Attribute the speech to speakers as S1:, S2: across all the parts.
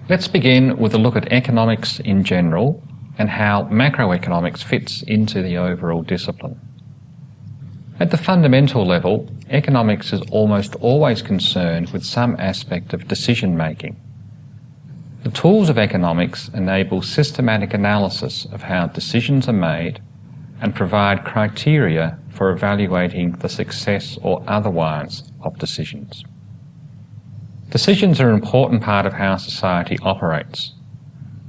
S1: Let's begin with a look at economics in general and how macroeconomics fits into the overall discipline. At the fundamental level, economics is almost always concerned with some aspect of decision-making. The tools of economics enable systematic analysis of how decisions are made and provide criteria for evaluating the success or otherwise of decisions. Decisions are an important part of how society operates.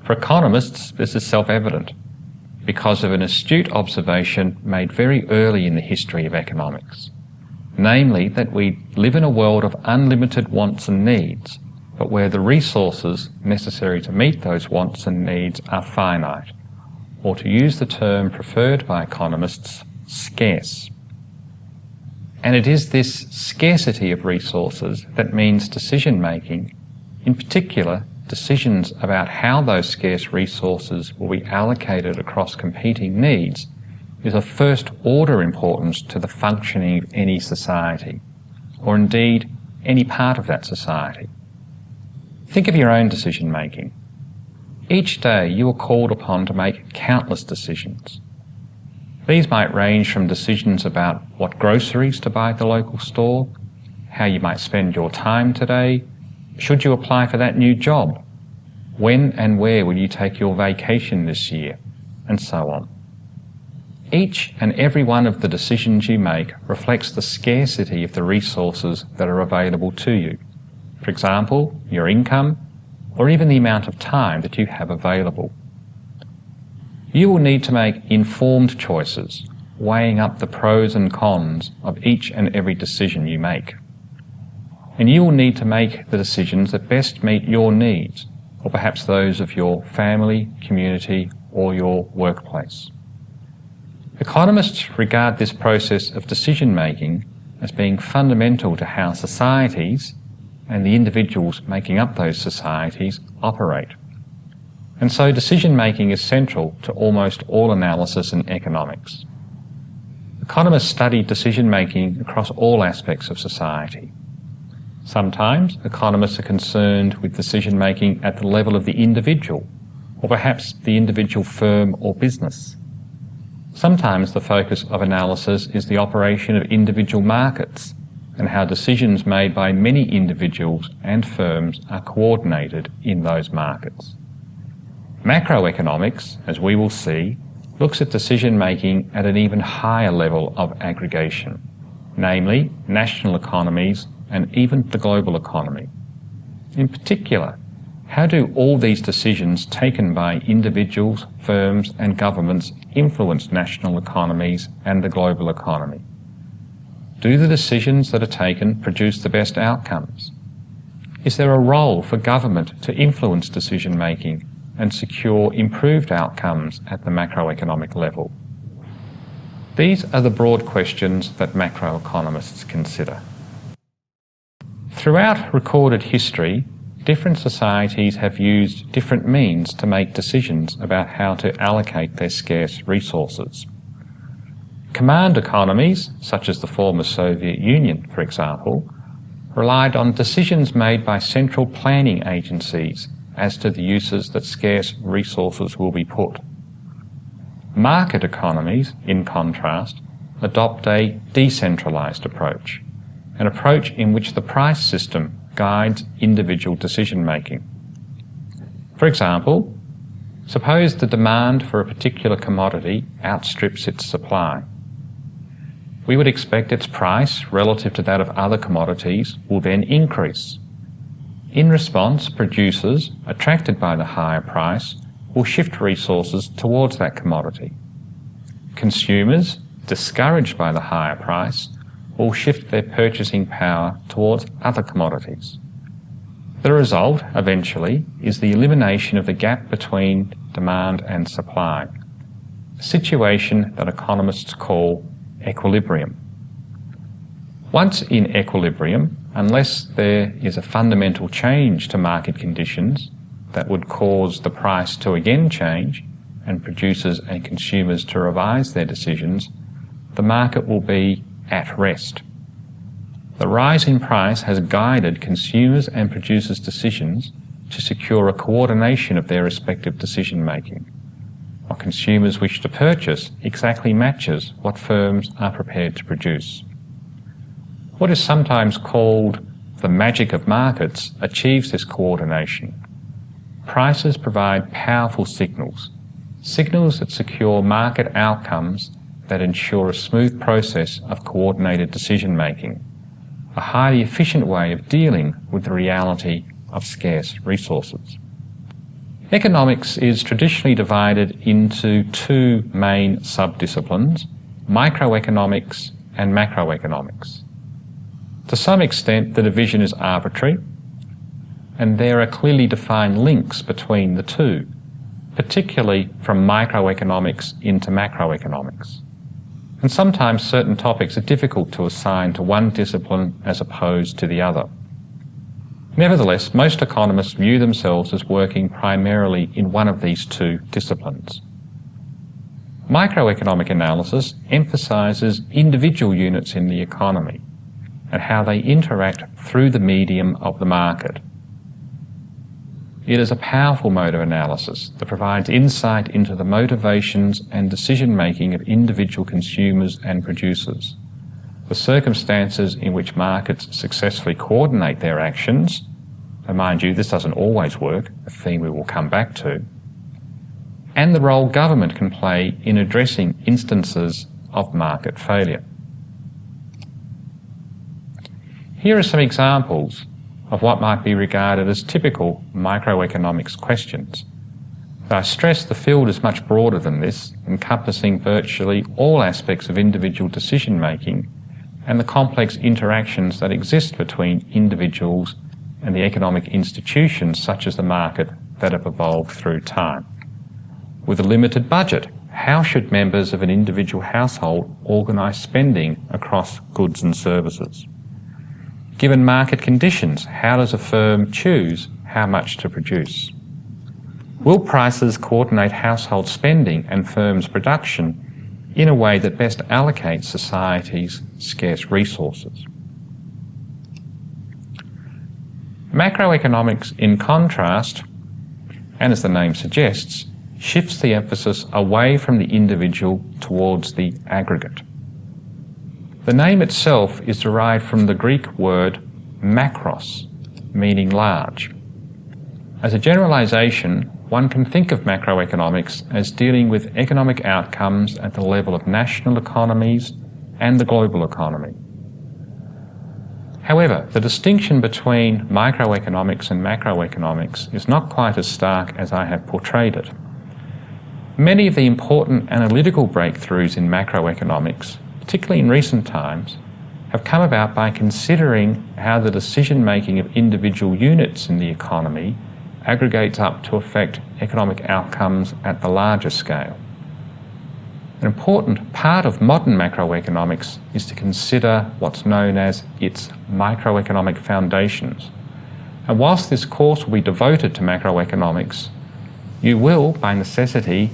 S1: For economists, this is self-evident because of an astute observation made very early in the history of economics, namely that we live in a world of unlimited wants and needs, but where the resources necessary to meet those wants and needs are finite, or to use the term preferred by economists, scarce. And it is this scarcity of resources that means decision-making, in particular decisions about how those scarce resources will be allocated across competing needs, is of first-order importance to the functioning of any society, or indeed any part of that society. Think of your own decision-making. Each day you are called upon to make countless decisions. These might range from decisions about what groceries to buy at the local store, how you might spend your time today, should you apply for that new job, when and where will you take your vacation this year, and so on. Each and every one of the decisions you make reflects the scarcity of the resources that are available to you. For example, your income, or even the amount of time that you have available. You will need to make informed choices, weighing up the pros and cons of each and every decision you make. And you will need to make the decisions that best meet your needs, or perhaps those of your family, community, or your workplace. Economists regard this process of decision-making as being fundamental to how societies, and the individuals making up those societies, operate. And so decision-making is central to almost all analysis in economics. Economists study decision-making across all aspects of society. Sometimes economists are concerned with decision-making at the level of the individual, or perhaps the individual firm or business. Sometimes the focus of analysis is the operation of individual markets and how decisions made by many individuals and firms are coordinated in those markets. Macroeconomics, as we will see, looks at decision-making at an even higher level of aggregation, namely national economies and even the global economy. In particular, how do all these decisions taken by individuals, firms and governments influence national economies and the global economy? Do the decisions that are taken produce the best outcomes? Is there a role for government to influence decision-making and secure improved outcomes at the macroeconomic level? These are the broad questions that macroeconomists consider. Throughout recorded history, different societies have used different means to make decisions about how to allocate their scarce resources. Command economies, such as the former Soviet Union, for example, relied on decisions made by central planning agencies as to the uses that scarce resources will be put. Market economies, in contrast, adopt a decentralized approach, an approach in which the price system guides individual decision-making. For example, suppose the demand for a particular commodity outstrips its supply. We would expect its price relative to that of other commodities will then increase. In response, producers, attracted by the higher price, will shift resources towards that commodity. Consumers, discouraged by the higher price, will shift their purchasing power towards other commodities. The result, eventually, is the elimination of the gap between demand and supply, a situation that economists call equilibrium. Once in equilibrium, unless there is a fundamental change to market conditions that would cause the price to again change and producers and consumers to revise their decisions, the market will be at rest. The rise in price has guided consumers and producers' decisions to secure a coordination of their respective decision making. What consumers wish to purchase exactly matches what firms are prepared to produce. What is sometimes called the magic of markets achieves this coordination. Prices provide powerful signals that secure market outcomes that ensure a smooth process of coordinated decision making, a highly efficient way of dealing with the reality of scarce resources. Economics is traditionally divided into two main subdisciplines, microeconomics and macroeconomics. To some extent, the division is arbitrary, and there are clearly defined links between the two, particularly from microeconomics into macroeconomics. And sometimes certain topics are difficult to assign to one discipline as opposed to the other. Nevertheless, most economists view themselves as working primarily in one of these two disciplines. Microeconomic analysis emphasises individual units in the economy and how they interact through the medium of the market. It is a powerful mode of analysis that provides insight into the motivations and decision-making of individual consumers and producers, the circumstances in which markets successfully coordinate their actions, and mind you, this doesn't always work, a theme we will come back to, and the role government can play in addressing instances of market failure. Here are some examples of what might be regarded as typical microeconomics questions. But I stress the field is much broader than this, encompassing virtually all aspects of individual decision-making and the complex interactions that exist between individuals and the economic institutions such as the market that have evolved through time. With a limited budget, how should members of an individual household organise spending across goods and services? Given market conditions, how does a firm choose how much to produce? Will prices coordinate household spending and firms' production in a way that best allocates society's scarce resources? Macroeconomics, in contrast, and as the name suggests, shifts the emphasis away from the individual towards the aggregate. The name itself is derived from the Greek word macros, meaning large. As a generalization, one can think of macroeconomics as dealing with economic outcomes at the level of national economies and the global economy. However, the distinction between microeconomics and macroeconomics is not quite as stark as I have portrayed it. Many of the important analytical breakthroughs in macroeconomics, particularly in recent times, have come about by considering how the decision-making of individual units in the economy aggregates up to affect economic outcomes at the larger scale. An important part of modern macroeconomics is to consider what's known as its microeconomic foundations. And whilst this course will be devoted to macroeconomics, you will, by necessity,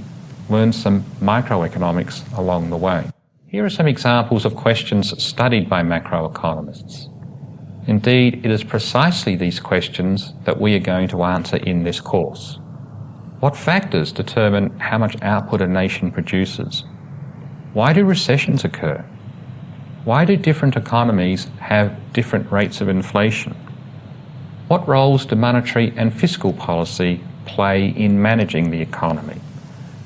S1: learn some microeconomics along the way. Here are some examples of questions studied by macroeconomists. Indeed, it is precisely these questions that we are going to answer in this course. What factors determine how much output a nation produces? Why do recessions occur? Why do different economies have different rates of inflation? What roles do monetary and fiscal policy play in managing the economy?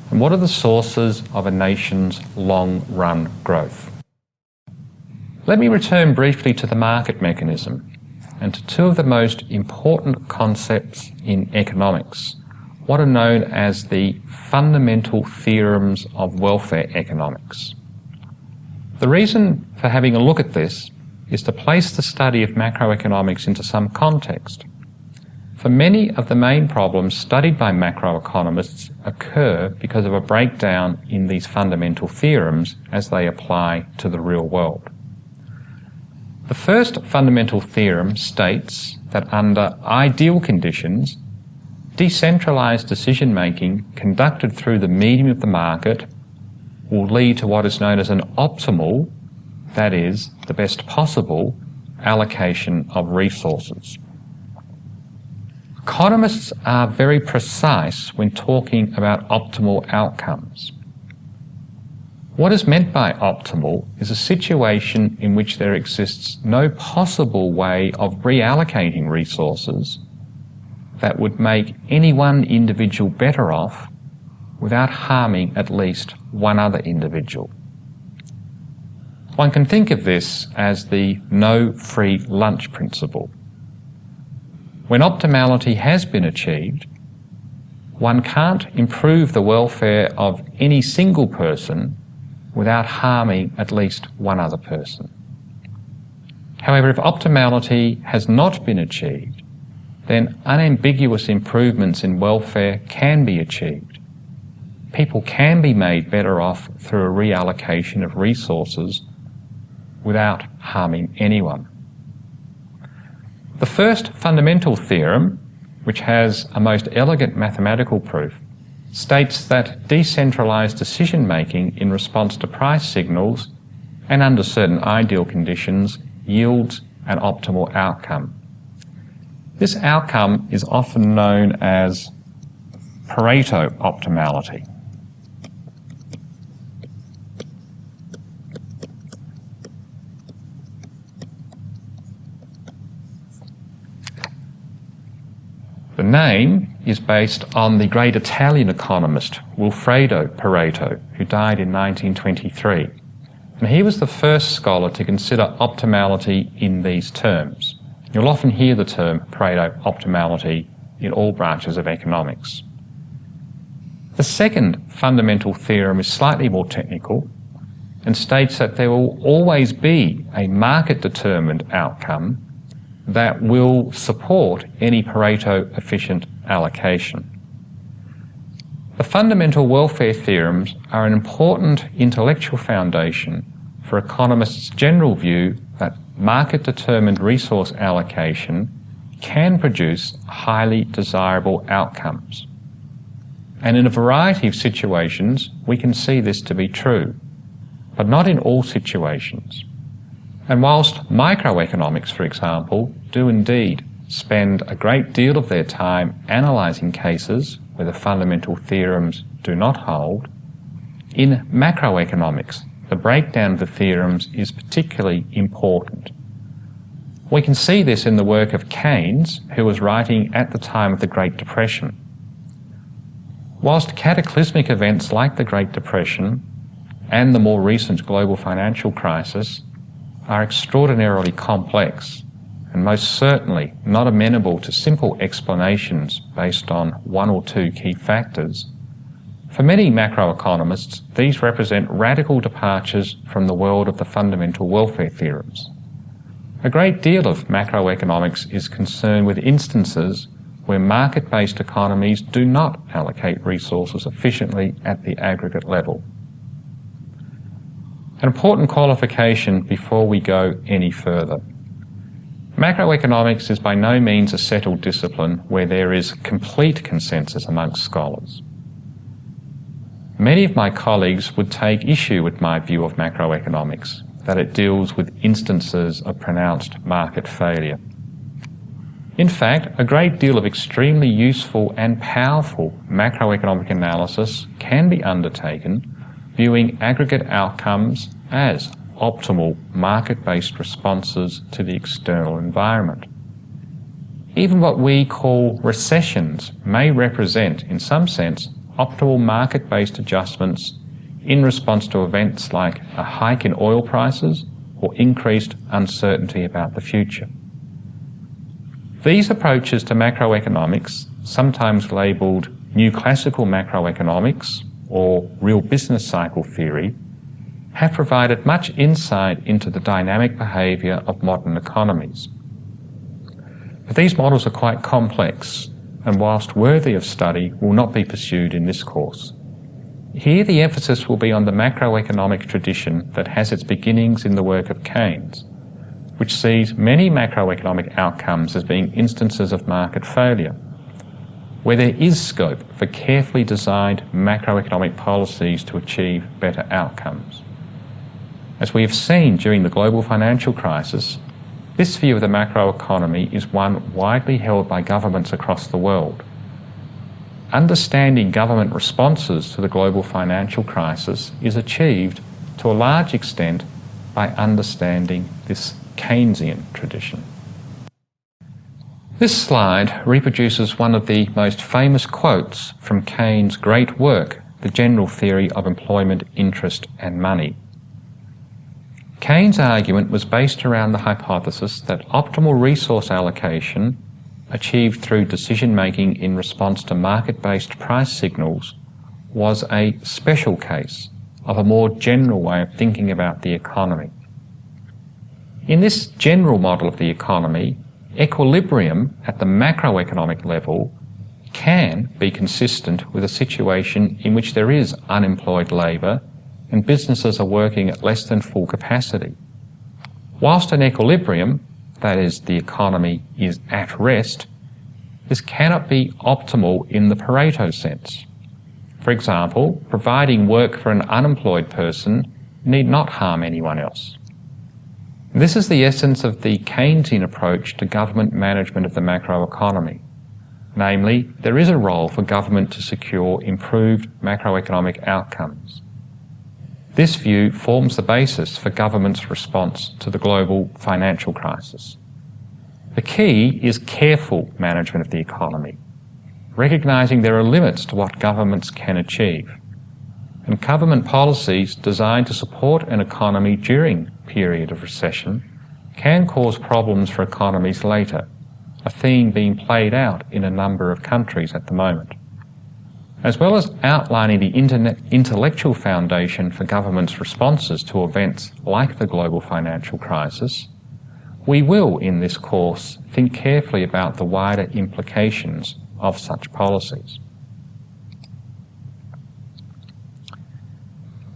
S1: And what are the sources of a nation's long-run growth? Let me return briefly to the market mechanism and to two of the most important concepts in economics, what are known as the fundamental theorems of welfare economics. The reason for having a look at this is to place the study of macroeconomics into some context. For many of the main problems studied by macroeconomists occur because of a breakdown in these fundamental theorems as they apply to the real world. The first fundamental theorem states that under ideal conditions, decentralized decision-making conducted through the medium of the market will lead to what is known as an optimal, that is, the best possible, allocation of resources. Economists are very precise when talking about optimal outcomes. What is meant by optimal is a situation in which there exists no possible way of reallocating resources that would make any one individual better off without harming at least one other individual. One can think of this as the no free lunch principle. When optimality has been achieved, one can't improve the welfare of any single person without harming at least one other person. However, if optimality has not been achieved, then unambiguous improvements in welfare can be achieved. People can be made better off through a reallocation of resources without harming anyone. The first fundamental theorem, which has a most elegant mathematical proof, states that decentralized decision-making in response to price signals and under certain ideal conditions yields an optimal outcome. This outcome is often known as Pareto optimality. The name is based on the great Italian economist Wilfredo Pareto, who died in 1923. And he was the first scholar to consider optimality in these terms. You'll often hear the term Pareto optimality in all branches of economics. The second fundamental theorem is slightly more technical and states that there will always be a market-determined outcome that will support any Pareto-efficient allocation. The fundamental welfare theorems are an important intellectual foundation for economists' general view that market-determined resource allocation can produce highly desirable outcomes. And in a variety of situations, we can see this to be true, but not in all situations. And whilst microeconomics, for example, do indeed spend a great deal of their time analysing cases where the fundamental theorems do not hold, in macroeconomics, the breakdown of the theorems is particularly important. We can see this in the work of Keynes, who was writing at the time of the Great Depression. Whilst cataclysmic events like the Great Depression and the more recent global financial crisis are extraordinarily complex and most certainly not amenable to simple explanations based on one or two key factors, for many macroeconomists, these represent radical departures from the world of the fundamental welfare theorems. A great deal of macroeconomics is concerned with instances where market-based economies do not allocate resources efficiently at the aggregate level. An important qualification before we go any further. Macroeconomics is by no means a settled discipline where there is complete consensus amongst scholars. Many of my colleagues would take issue with my view of macroeconomics, that it deals with instances of pronounced market failure. In fact, a great deal of extremely useful and powerful macroeconomic analysis can be undertaken viewing aggregate outcomes as optimal market-based responses to the external environment. Even what we call recessions may represent, in some sense, optimal market-based adjustments in response to events like a hike in oil prices or increased uncertainty about the future. These approaches to macroeconomics, sometimes labelled new classical macroeconomics or real business cycle theory, have provided much insight into the dynamic behaviour of modern economies. But these models are quite complex, and whilst worthy of study, will not be pursued in this course. Here the emphasis will be on the macroeconomic tradition that has its beginnings in the work of Keynes, which sees many macroeconomic outcomes as being instances of market failure, where there is scope for carefully designed macroeconomic policies to achieve better outcomes. As we have seen during the global financial crisis, This view of the macroeconomy is one widely held by governments across the world. Understanding government responses to the global financial crisis is achieved to a large extent by understanding this Keynesian tradition. This slide reproduces one of the most famous quotes from Keynes' great work, The General Theory of Employment, Interest and Money. Keynes' argument was based around the hypothesis that optimal resource allocation, achieved through decision-making in response to market-based price signals, was a special case of a more general way of thinking about the economy. In this general model of the economy, equilibrium at the macroeconomic level can be consistent with a situation in which there is unemployed labour and businesses are working at less than full capacity. Whilst an equilibrium, that is, the economy is at rest, this cannot be optimal in the Pareto sense. For example, providing work for an unemployed person need not harm anyone else. This is the essence of the Keynesian approach to government management of the macroeconomy. Namely, there is a role for government to secure improved macroeconomic outcomes. This view forms the basis for government's response to the global financial crisis. The key is careful management of the economy, recognising there are limits to what governments can achieve, and government policies designed to support an economy during a period of recession can cause problems for economies later, a theme being played out in a number of countries at the moment. As well as outlining the intellectual foundation for government's responses to events like the global financial crisis, we will, in this course, think carefully about the wider implications of such policies.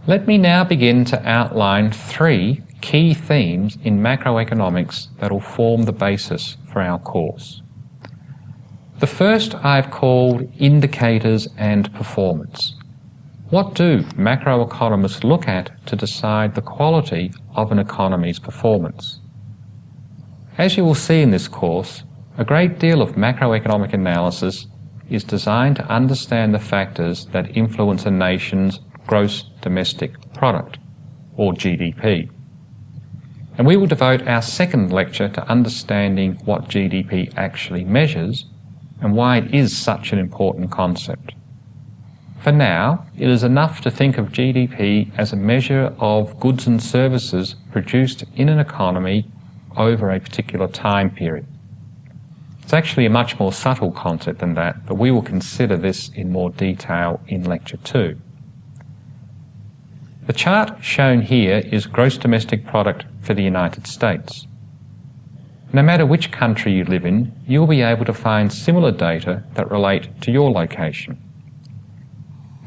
S1: Let me now begin to outline 3 key themes in macroeconomics that will form the basis for our course. The first I've called indicators and performance. What do macroeconomists look at to decide the quality of an economy's performance? As you will see in this course, a great deal of macroeconomic analysis is designed to understand the factors that influence a nation's gross domestic product, or GDP. And we will devote our second lecture to understanding what GDP actually measures and why it is such an important concept. For now, it is enough to think of GDP as a measure of goods and services produced in an economy over a particular time period. It's actually a much more subtle concept than that, but we will consider this in more detail in Lecture 2. The chart shown here is gross domestic product for the United States. No matter which country you live in, you'll be able to find similar data that relate to your location.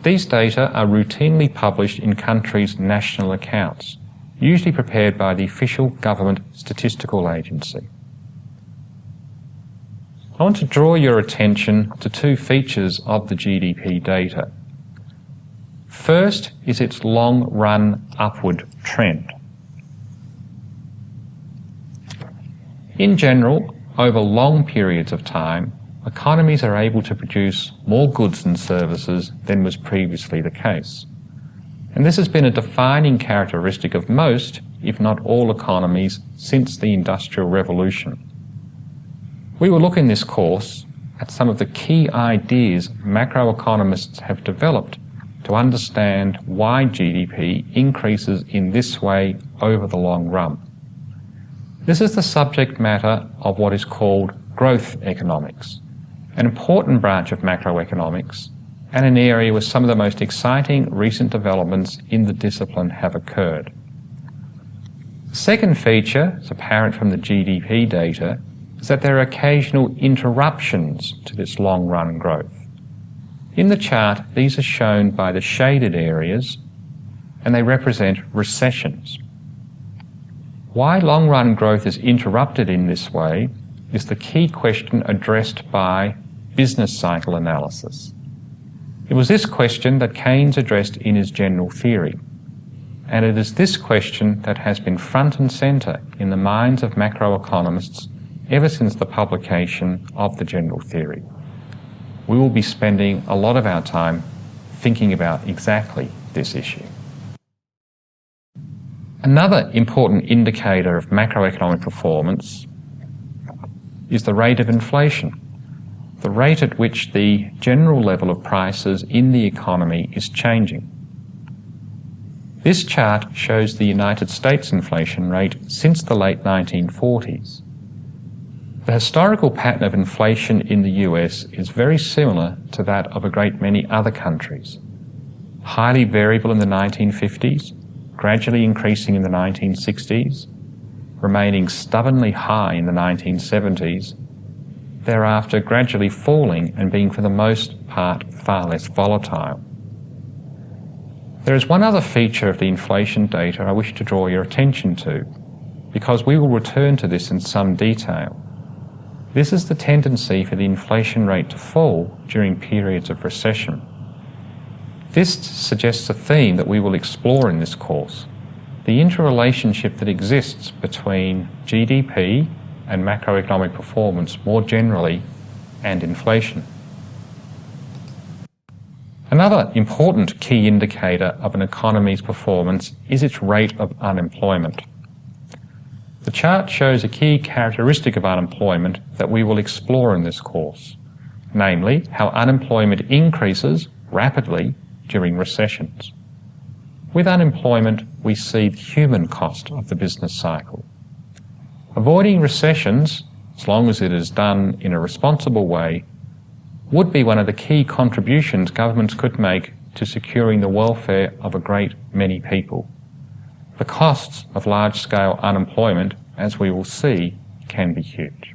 S1: These data are routinely published in countries' national accounts, usually prepared by the official government statistical agency. I want to draw your attention to 2 features of the GDP data. First is its long-run upward trend. In general, over long periods of time, economies are able to produce more goods and services than was previously the case. And this has been a defining characteristic of most, if not all, economies since the Industrial Revolution. We will look in this course at some of the key ideas macroeconomists have developed to understand why GDP increases in this way over the long run. This is the subject matter of what is called growth economics, an important branch of macroeconomics and an area where some of the most exciting recent developments in the discipline have occurred. The second feature, as apparent from the GDP data, is that there are occasional interruptions to this long-run growth. In the chart, these are shown by the shaded areas, and they represent recessions. Why long-run growth is interrupted in this way is the key question addressed by business cycle analysis. It was this question that Keynes addressed in his general theory. and it is this question that has been front and centre in the minds of macroeconomists ever since the publication of the general theory. We will be spending a lot of our time thinking about exactly this issue. Another important indicator of macroeconomic performance is the rate of inflation, the rate at which the general level of prices in the economy is changing. This chart shows the United States inflation rate since the late 1940s. The historical pattern of inflation in the US is very similar to that of a great many other countries. Highly variable in the 1950s, gradually increasing in the 1960s, remaining stubbornly high in the 1970s, thereafter gradually falling and being for the most part far less volatile. There is one other feature of the inflation data I wish to draw your attention to, because we will return to this in some detail. This is the tendency for the inflation rate to fall during periods of recession. This suggests a theme that we will explore in this course, the interrelationship that exists between GDP and macroeconomic performance more generally and inflation. Another important key indicator of an economy's performance is its rate of unemployment. The chart shows a key characteristic of unemployment that we will explore in this course, namely how unemployment increases rapidly during recessions. With unemployment, we see the human cost of the business cycle. Avoiding recessions, as long as it is done in a responsible way, would be one of the key contributions governments could make to securing the welfare of a great many people. The costs of large-scale unemployment, as we will see, can be huge.